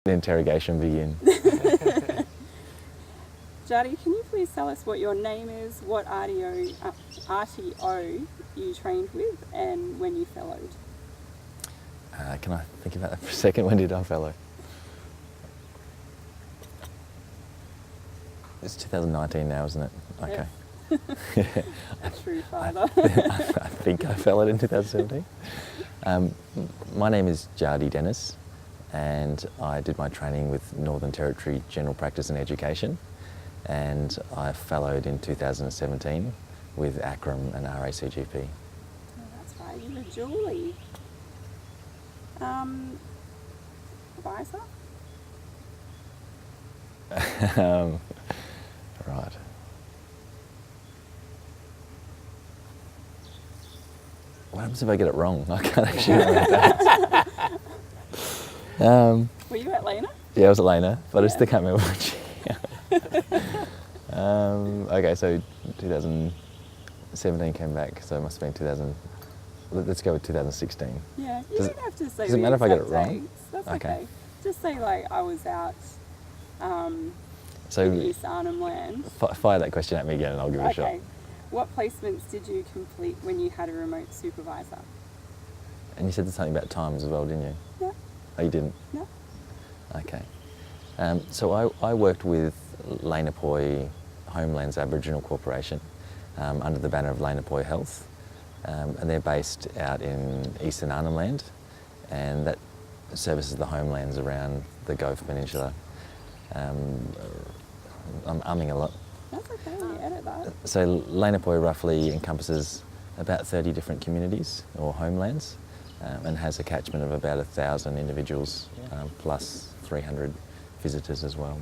The interrogation begin. Jahde, can you please tell us what your name is, what RTO you trained with, and when you fellowed? Can I think about that for a second? When did I fellow? It's 2019 now, isn't it? Okay. Yes. A true father. I think I fellowed in 2017. My name is Jahde Dennis, and I did my training with Northern Territory General Practice and Education, and I fellowed in 2017 with ACRM and RACGP. Oh, that's right, you're a Julie. Advisor? Right. What happens if I get it wrong? I can't actually remember that. Were you at Lena? Yeah, I was at Lena, but I Yeah. still can't remember which year. Okay, so 2017 came back, so it must have been 2000. Let's go with 2016. Yeah, you don't have to say does it the matter if I get exact it wrong? dates. That's Okay. okay. Just say like I was out So in East Arnhem Land. fire that question at me again and I'll give it a shot. Okay. What placements did you complete when you had a remote supervisor? And you said something about times as well, didn't you? Yeah. Oh, you didn't? No. Okay. So I worked with Lanapoi Homelands Aboriginal Corporation under the banner of Lanapoi Health, and they're based out in Eastern Arnhem Land, and that services the homelands around the Gove Peninsula. I'm umming a lot. That's okay, edit that. So Lanapoi roughly encompasses about 30 different communities or homelands, and has a catchment of about 1,000 individuals, plus 300 visitors as well.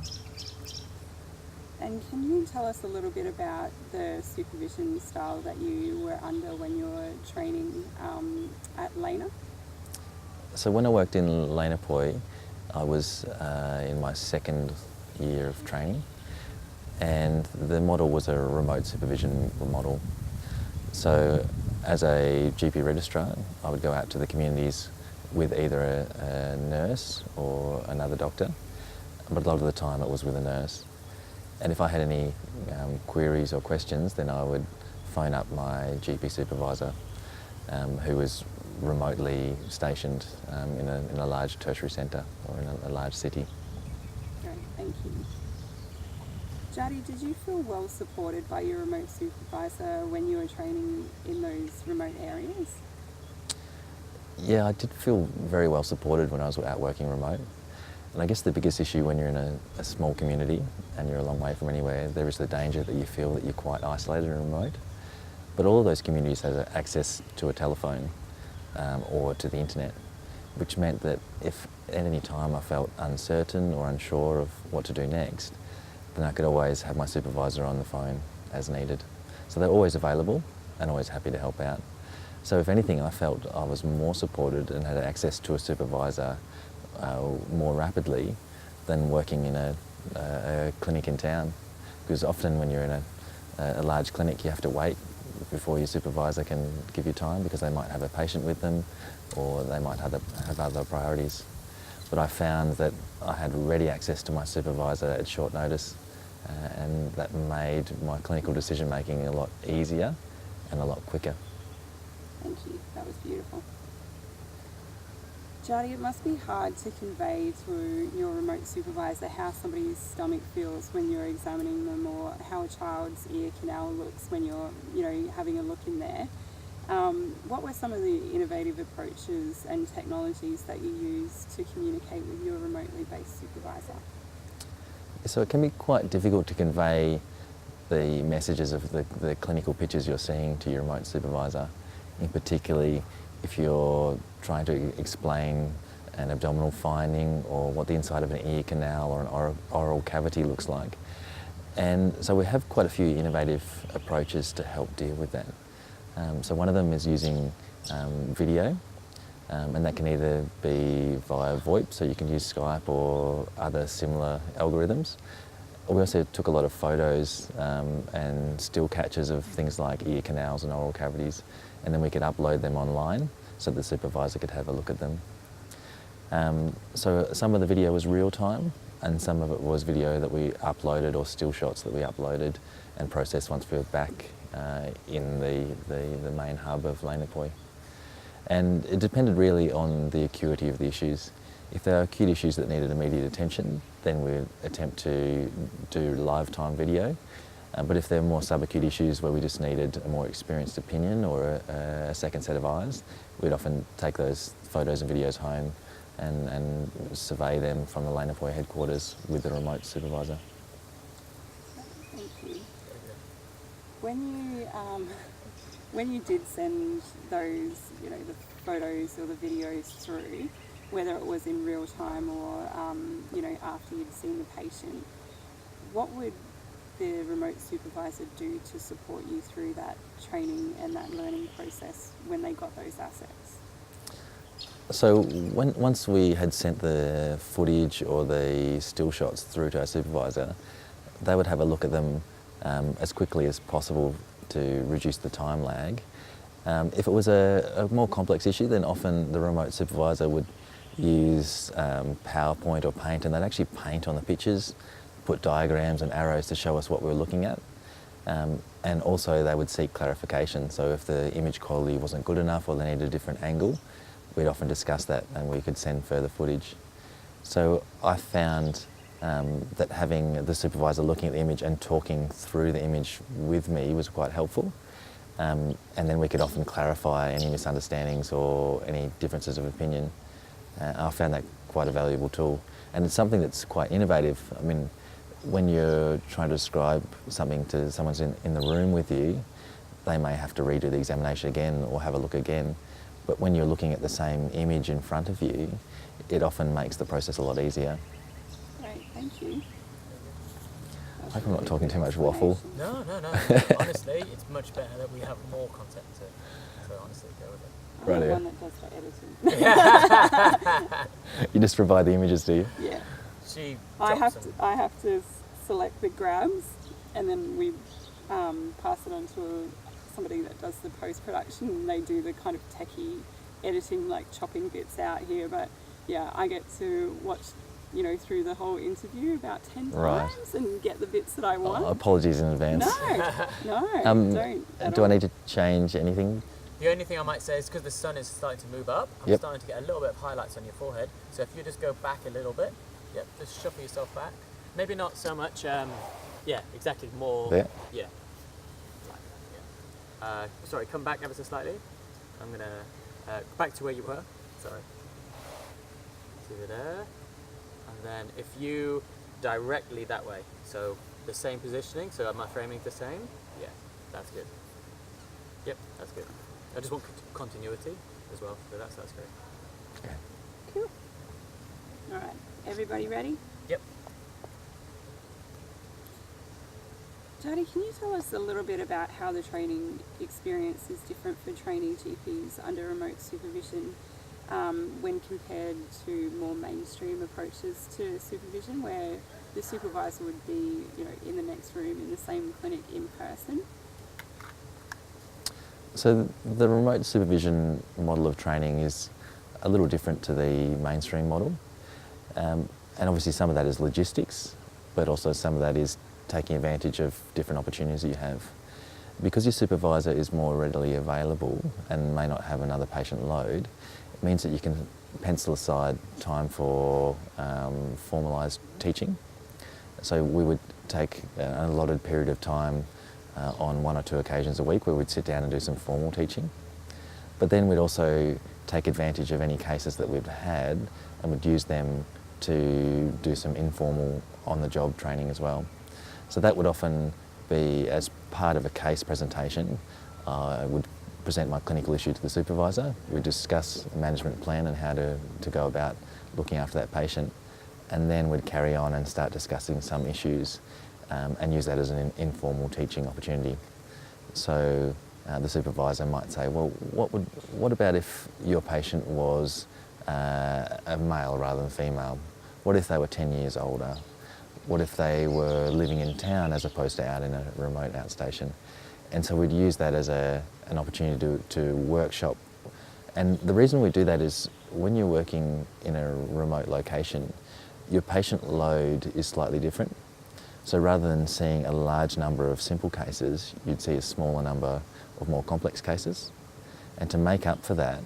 And can you tell us a little bit about the supervision style that you were under when you were training at Lena? So when I worked in Lanapoi, I was in my second year of training, and the model was a remote supervision model. So as a GP registrar, I would go out to the communities with either a nurse or another doctor, but a lot of the time it was with a nurse. And if I had any queries or questions, then I would phone up my GP supervisor, who was remotely stationed in a large tertiary centre or in a large city. Great, thank you. Jahde, did you feel well supported by your remote supervisor when you were training in those remote areas? Yeah, I did feel very well supported when I was out working remote. And I guess the biggest issue when you're in a small community and you're a long way from anywhere, there is the danger that you feel that you're quite isolated and remote. But all of those communities had access to a telephone or to the internet, which meant that if at any time I felt uncertain or unsure of what to do next, then I could always have my supervisor on the phone as needed. So they're always available and always happy to help out. So if anything, I felt I was more supported and had access to a supervisor more rapidly than working in a clinic in town. Because often when you're in a large clinic, you have to wait before your supervisor can give you time because they might have a patient with them or they might have other priorities. But I found that I had ready access to my supervisor at short notice, and that made my clinical decision making a lot easier and a lot quicker. Thank you, that was beautiful. Jahde, it must be hard to convey to your remote supervisor how somebody's stomach feels when you're examining them, or how a child's ear canal looks when you're, having a look in there. What were some of the innovative approaches and technologies that you used to communicate with your remotely based supervisor? So it can be quite difficult to convey the messages of the clinical pictures you're seeing to your remote supervisor, in particularly if you're trying to explain an abdominal finding or what the inside of an ear canal or an oral cavity looks like. And so we have quite a few innovative approaches to help deal with that. So one of them is using video, and that can either be via VoIP, so you can use Skype or other similar algorithms. We also took a lot of photos and still catches of things like ear canals and oral cavities, and then we could upload them online so the supervisor could have a look at them. So some of the video was real time, and some of it was video that we uploaded, or still shots that we uploaded and processed once we were back in the main hub of Lanapoi. And it depended really on the acuity of the issues. If there are acute issues that needed immediate attention, then we'd attempt to do live time video. But if there are more subacute issues where we just needed a more experienced opinion or a second set of eyes, we'd often take those photos and videos home and survey them from the Lanapoi headquarters with the remote supervisor. Thank you. When you did send those, you know, the photos or the videos through, whether it was in real time or, you know, after you'd seen the patient, what would the remote supervisor do to support you through that training and that learning process when they got those assets? So once we had sent the footage or the still shots through to our supervisor, they would have a look at them as quickly as possible to reduce the time lag. If it was a more complex issue, then often the remote supervisor would use PowerPoint or Paint, and they'd actually paint on the pictures, put diagrams and arrows to show us what we were looking at. And also they would seek clarification. So if the image quality wasn't good enough or they needed a different angle, we'd often discuss that and we could send further footage. So I found that having the supervisor looking at the image and talking through the image with me was quite helpful. And then we could often clarify any misunderstandings or any differences of opinion. I found that quite a valuable tool. And it's something that's quite innovative. I mean, when you're trying to describe something to someone in the room with you, they may have to redo the examination again or have a look again. But when you're looking at the same image in front of you, it often makes the process a lot easier. Great, thank you. I hope I'm not talking too much waffle. No. Honestly, it's much better that we have more content to, so honestly, go with it. I'm the Right, one that does the editing. You just provide the images, do you? Yeah. I I have to select the grabs, and then we pass it on to somebody that does the post-production, and they do the kind of techie editing, like chopping bits out here. But yeah, I get to watch, you know, through the whole interview about 10 Right. times and get the bits that I want. Apologies in advance. Don't. Do I need to change anything? The only thing I might say is because the sun is starting to move up, I'm Yep. starting to get a little bit of highlights on your forehead. So if you just go back a little bit, yep, just shuffle yourself back. Maybe not so much, yeah, exactly, more, There? yeah. Sorry, come back ever so slightly. I'm gonna, back to where you were, sorry. See you there. And then if you directly that way, so the same positioning, so am I framing the same? Yeah, that's good. Yep, that's good. I just want continuity as well, so that's great. Okay. Cool. All right, everybody ready? Yep. Jahde, can you tell us a little bit about how the training experience is different for trainee GPs under remote supervision when compared to more mainstream approaches to supervision, where the supervisor would be, you know, in the next room in the same clinic in person? So the remote supervision model of training is a little different to the mainstream model. And obviously some of that is logistics, but also some of that is taking advantage of different opportunities you have. Because your supervisor is more readily available and may not have another patient load, it means that you can pencil aside time for formalised teaching. So we would take an allotted period of time on 1 or 2 occasions a week where we'd sit down and do some formal teaching. But then we'd also take advantage of any cases that we've had and would use them to do some informal on-the-job training as well. So that would often be as part of a case presentation. I would present my clinical issue to the supervisor. We'd discuss a management plan and how to go about looking after that patient. And then we'd carry on and start discussing some issues and use that as an informal teaching opportunity. So the supervisor might say, well, what about if your patient was a male rather than female? What if they were 10 years older? What if they were living in town as opposed to out in a remote outstation? And so we'd use that as an opportunity to workshop. And the reason we do that is when you're working in a remote location, your patient load is slightly different. So rather than seeing a large number of simple cases, you'd see a smaller number of more complex cases. And to make up for that,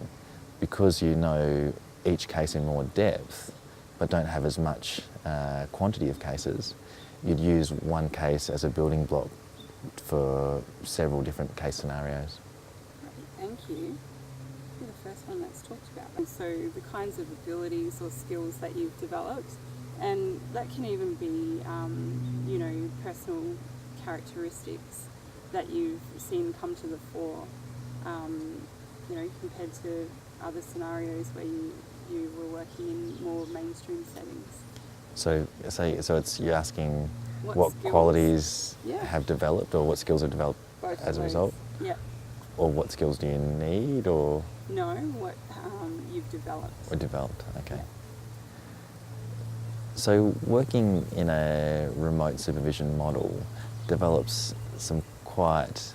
because you know each case in more depth, but don't have as much quantity of cases, you'd use one case as a building block for several different case scenarios. Thank you. You're the first one that's talked about. And so the kinds of abilities or skills that you've developed, and that can even be, you know, personal characteristics that you've seen come to the fore, you know, compared to other scenarios where you were working in more mainstream settings. So it's you're asking what skills- qualities Yeah. have developed, or what skills have developed Both as of a those. result, Yep. or what skills do you need, or No, what you've developed. developed? Okay. Yeah. So working in a remote supervision model develops some quite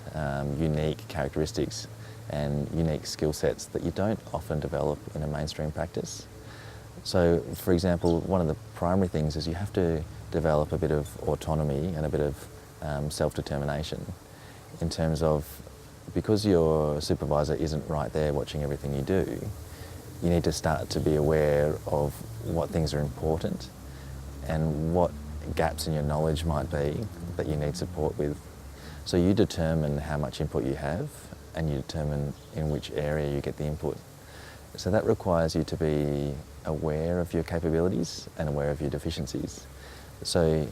unique characteristics and unique skill sets that you don't often develop in a mainstream practice. So, for example, one of the primary things is you have to develop a bit of autonomy and a bit of self-determination in terms of, because your supervisor isn't right there watching everything you do, you need to start to be aware of what things are important and what gaps in your knowledge might be that you need support with. So you determine how much input you have, and you determine in which area you get the input. So that requires you to be aware of your capabilities and aware of your deficiencies. So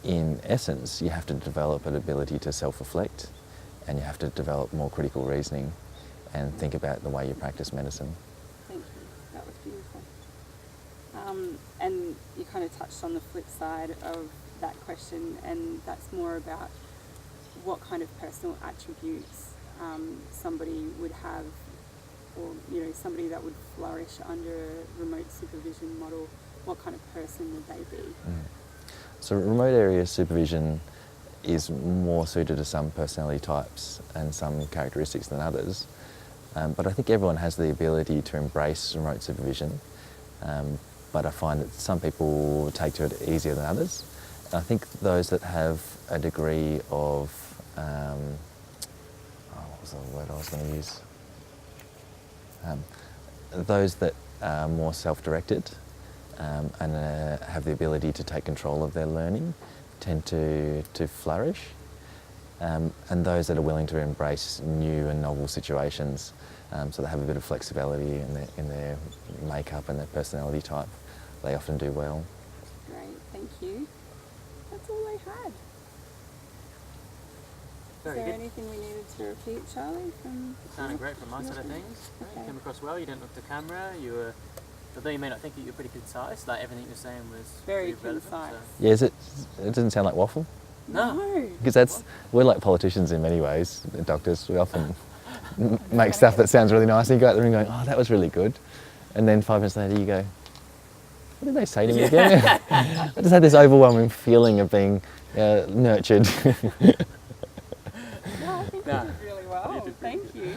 in essence, you have to develop an ability to self-reflect, and you have to develop more critical reasoning and think about the way you practice medicine. Thank you. That was beautiful. And you kind of touched on the flip side of that question, and that's more about what kind of personal attributes somebody would have, or you know, somebody that would flourish under a remote supervision model. What kind of person would they be? So remote area supervision is more suited to some personality types and some characteristics than others. But I think everyone has the ability to embrace remote supervision. But I find that some people take to it easier than others. And I think those that have a degree of, what was the word I was going to use? Those that are more self-directed and have the ability to take control of their learning tend to flourish. And those that are willing to embrace new and novel situations, so they have a bit of flexibility in their makeup and their personality type, they often do well. Great, thank you. That's all I had. Very Is there good. anything we needed to repeat, Charlie? Sounded great from my side of things. Okay. You came across well. You didn't look at the camera. You were, although you may not think it, you're pretty concise. Like everything you're saying was Very pretty relevant, concise. so- Yeah, it doesn't sound like waffle? No. Because we're like politicians in many ways, doctors. We often make stuff that sounds really nice, and you go out there and go, oh, that was really good. And then 5 minutes later you go, what did they say to me again? I just had this overwhelming feeling of being nurtured. No, I think No. you did really well. You did pretty Thank you.